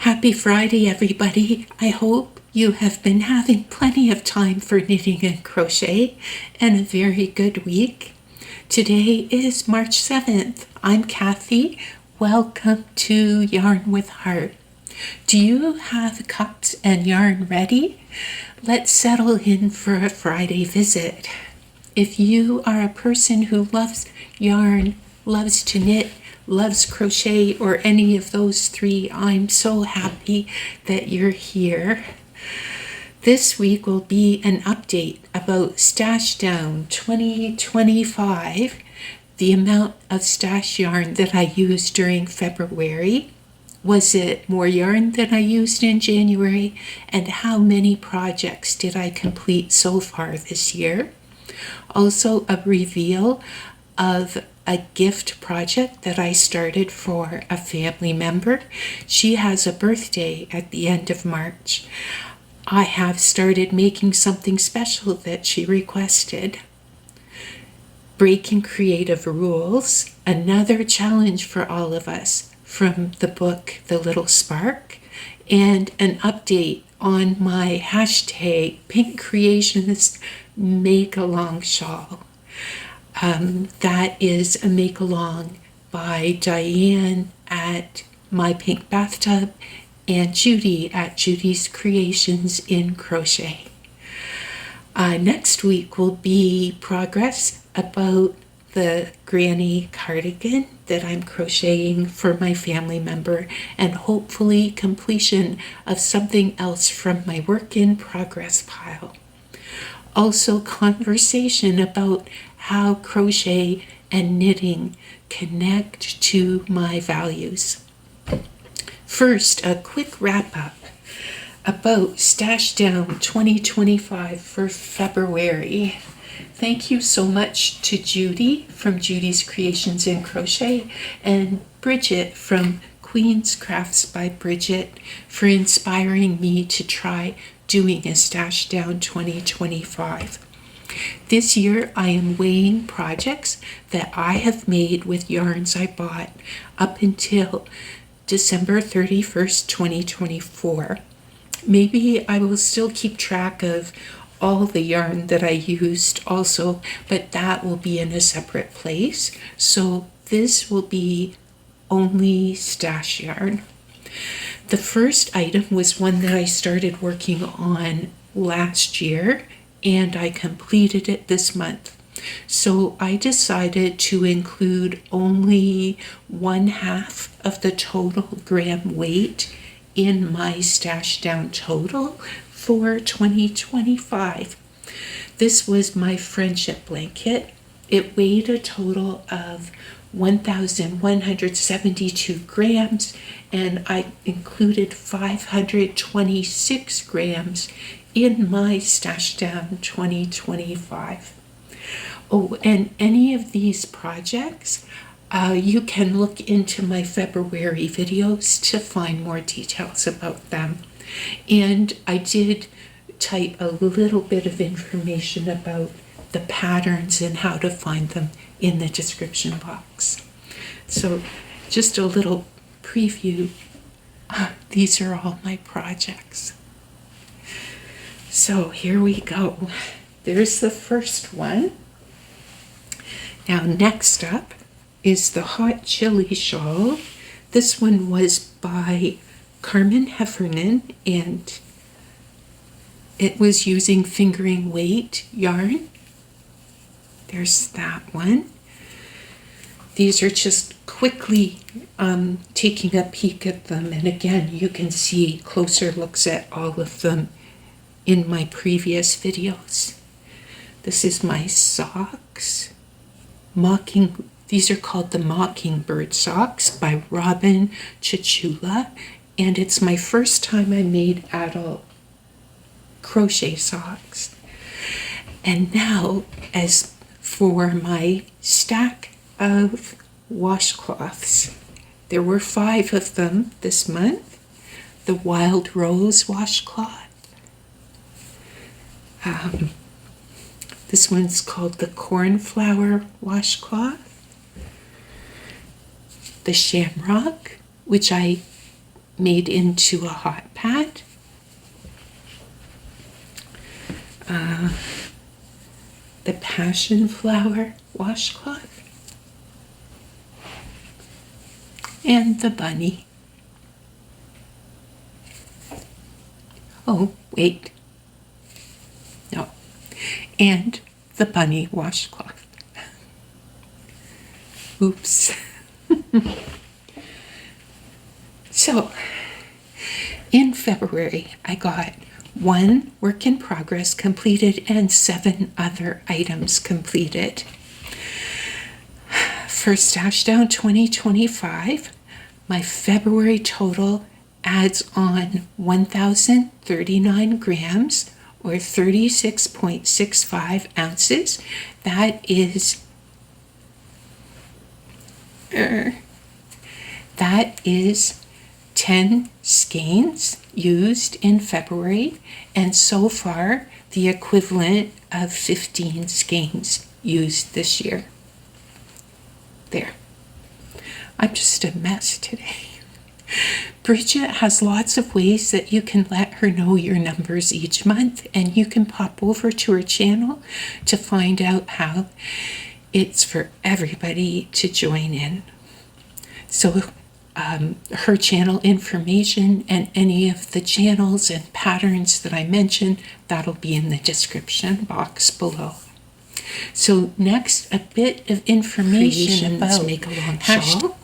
Happy Friday, everybody. I hope you have been having plenty of time for knitting and crochet and a very good week. Today is March 7th. I'm Kathy. Welcome to Yarn with Heart. Do you have cups and yarn ready? Let's settle in for a Friday visit. If you are a person who loves yarn, loves to knit, loves crochet, or any of those three, I'm so happy that you're here. This week will be an update about Stash Down 2025, the amount of stash yarn that I used during February. Was it more yarn than I used in January? And how many projects did I complete so far this year? Also, a reveal of a gift project that I started for a family member. She has a birthday at the end of March. I have started making something special that she requested. Breaking creative rules, another challenge for all of us from the book The Little Spark, and an update on my hashtag Pink Creationist Make-Along Shawl. That is a make-along by Diane at My Pink Bathtub and Judy at Judy's Creations in Crochet. Next week will be progress about the granny cardigan that I'm crocheting for my family member, and hopefully completion of something else from my work in progress pile. Also, conversation about how crochet and knitting connect to my values. First, a quick wrap up about Stash Down 2025 for February. Thank you so much to Judy from Judy's Creations in Crochet and Bridget from Queen's Crafts by Bridget for inspiring me to try doing a Stash Down 2025. This year I am weighing projects that I have made with yarns I bought up until December 31st, 2024. Maybe I will still keep track of all the yarn that I used also, but that will be in a separate place. So this will be only stash yarn. The first item was one that I started working on last year, and I completed it this month. So I decided to include only 1/2 of the total gram weight in my Stash Down total for 2025. This was my friendship blanket. It weighed a total of 1,172 grams, and I included 526 grams in my Stash Down 2025. Oh, and any of these projects, you can look into my February videos to find more details about them. And I did type a little bit of information about the patterns and how to find them in the description box. So just a little preview. These are all my projects. So here we go. There's the first one. Now next up is the Hot Chili Shawl. This one was by Carmen Heffernan, and it was using fingering weight yarn. There's that one. These are just quickly taking a peek at them, and again you can see closer looks at all of them in my previous videos. This is my socks. These are called the Mockingbird socks by Robyn, Chachula, and it's my first time I made adult crochet socks. And now, as for my stack of washcloths, there were 5 of them this month. The Wild Rose washcloth. This one's called the Cornflower washcloth. The Shamrock, which I made into a hot pad. The passion flower washcloth, and the bunny. Oh, wait. No. And the bunny washcloth. Oops. So, in February, I got 1 work in progress completed and 7 other items completed. For Stash Down 2025, my February total adds on 1,039 grams or 36.65 ounces. That is 10 skeins used in February, and so far the equivalent of 15 skeins used this year. There. I'm just a mess today. Bridget has lots of ways that you can let her know your numbers each month, and you can pop over to her channel to find out how it's for everybody to join in. So her channel information and any of the channels and patterns that I mentioned, that'll be in the description box below. So next, a bit of information about Make a Long Shawl.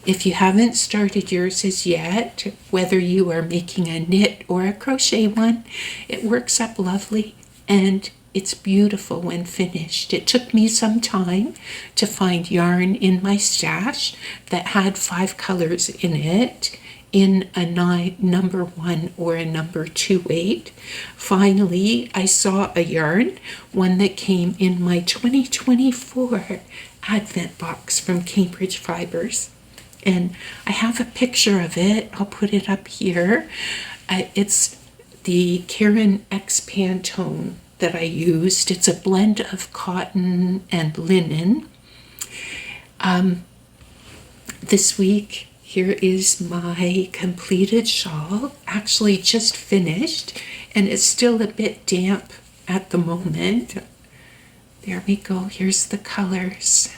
If you haven't started yours as yet, whether you are making a knit or a crochet one, it works up lovely and it's beautiful when finished. It took me some time to find yarn in my stash that had 5 colors in it, in a number 1 or a number 2 weight. Finally, I saw a yarn, one that came in my 2024 Advent box from Cambridge Fibers. And I have a picture of it. I'll put it up here. It's the Karen X Pantone that I used. It's a blend of cotton and linen. This week, here is my completed shawl, actually just finished, and it's still a bit damp at the moment. There we go. Here's the colors.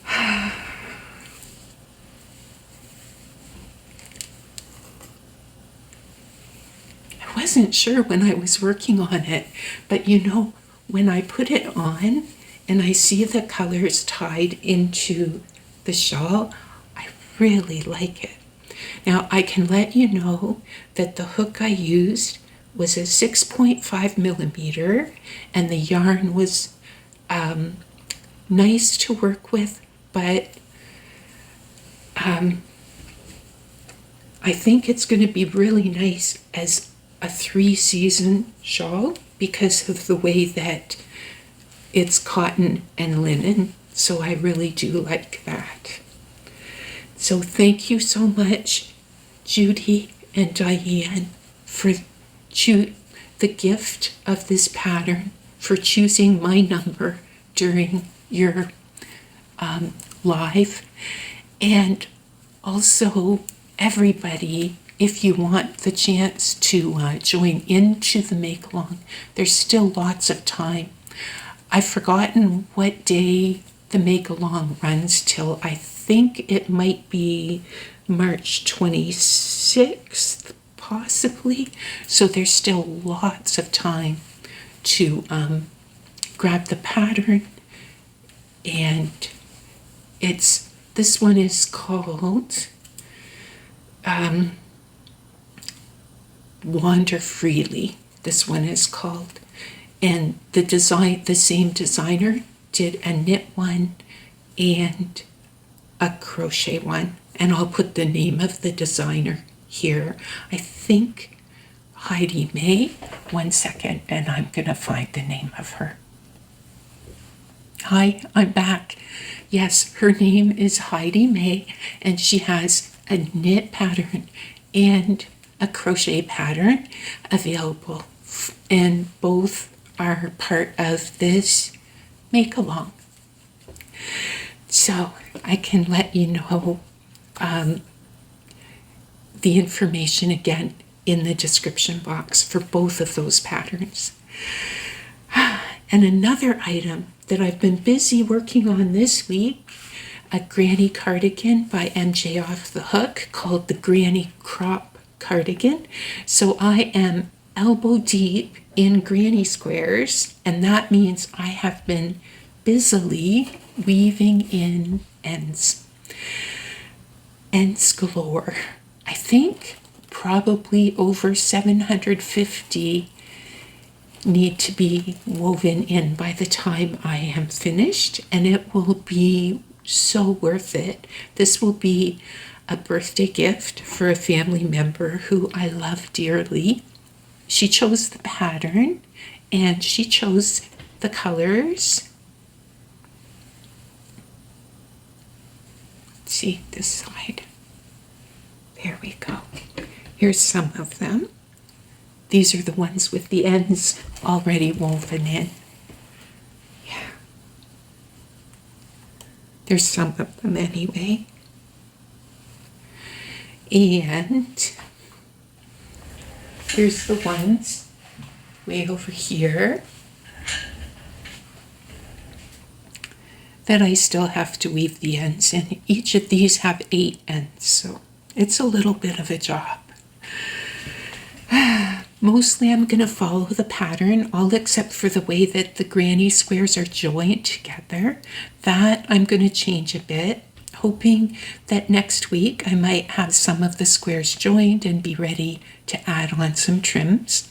I wasn't sure when I was working on it, but you know, when I put it on and I see the colors tied into the shawl, I really like it. Now, I can let you know that the hook I used was a 6.5 millimeter, and the yarn was nice to work with, but I think it's going to be really nice as a 3-season shawl because of the way that it's cotton and linen. So I really do like that. So thank you so much, Judy and Diane, for the gift of this pattern, for choosing my number during your live. And also everybody, if you want the chance to join into the make-along, there's still lots of time. I've forgotten what day the make-along runs till. I think it might be March 26th, possibly. So there's still lots of time to grab the pattern. And this one is called Wander Freely. This one is called. And the same designer did a knit one and a crochet one. And I'll put the name of the designer here. I think Heidi May. 1 second, and I'm gonna find the name of her. Hi, I'm back. Yes, her name is Heidi May, and she has a knit pattern and a crochet pattern available, and both are part of this make-along. So I can let you know the information again in the description box for both of those patterns. And another item that I've been busy working on this week, a granny cardigan by MJ Off the Hook called the Granny Crop Cardigan. So I am elbow deep in granny squares, and that means I have been busily weaving in ends. Ends galore. I think probably over 750 need to be woven in by the time I am finished, and it will be so worth it. This will be a birthday gift for a family member who I love dearly. She chose the pattern and she chose the colors. Let's see this side. There we go. Here's some of them. These are the ones with the ends already woven in. Yeah. There's some of them anyway. And here's the ones way over here that I still have to weave the ends in. Each of these have 8 ends, so it's a little bit of a job. Mostly I'm going to follow the pattern, all except for the way that the granny squares are joined together. That I'm going to change a bit, hoping that next week I might have some of the squares joined and be ready to add on some trims.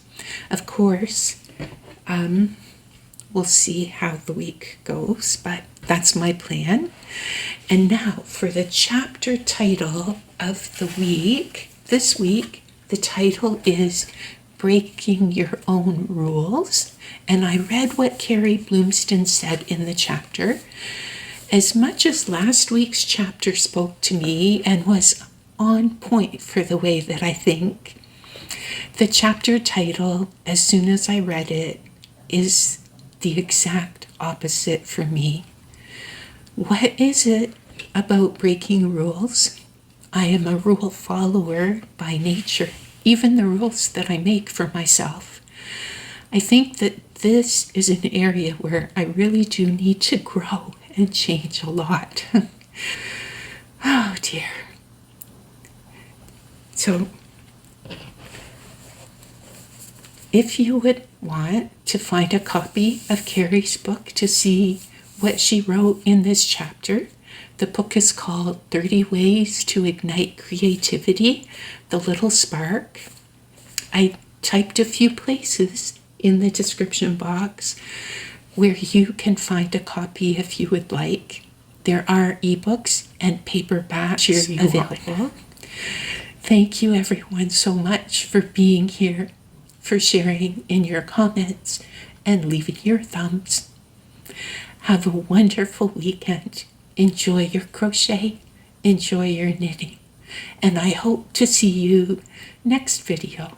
Of course, we'll see how the week goes, but that's my plan. And now for the chapter title of the week. This week, the title is Breaking Your Own Rules, and I read what Carrie Bloomston said in the chapter. As much as last week's chapter spoke to me and was on point for the way that I think, the chapter title, as soon as I read it, is the exact opposite for me. What is it about breaking rules? I am a rule follower by nature, even the rules that I make for myself. I think that this is an area where I really do need to grow and change a lot. Oh dear. So, if you would want to find a copy of Carrie's book to see what she wrote in this chapter, the book is called 30 Ways to Ignite Creativity, The Little Spark. I typed a few places in the description box where you can find a copy if you would like. There are ebooks and paperbacks available. Thank you everyone so much for being here, for sharing in your comments and leaving your thumbs. Have a wonderful weekend. Enjoy your crochet, enjoy your knitting, and I hope to see you next video.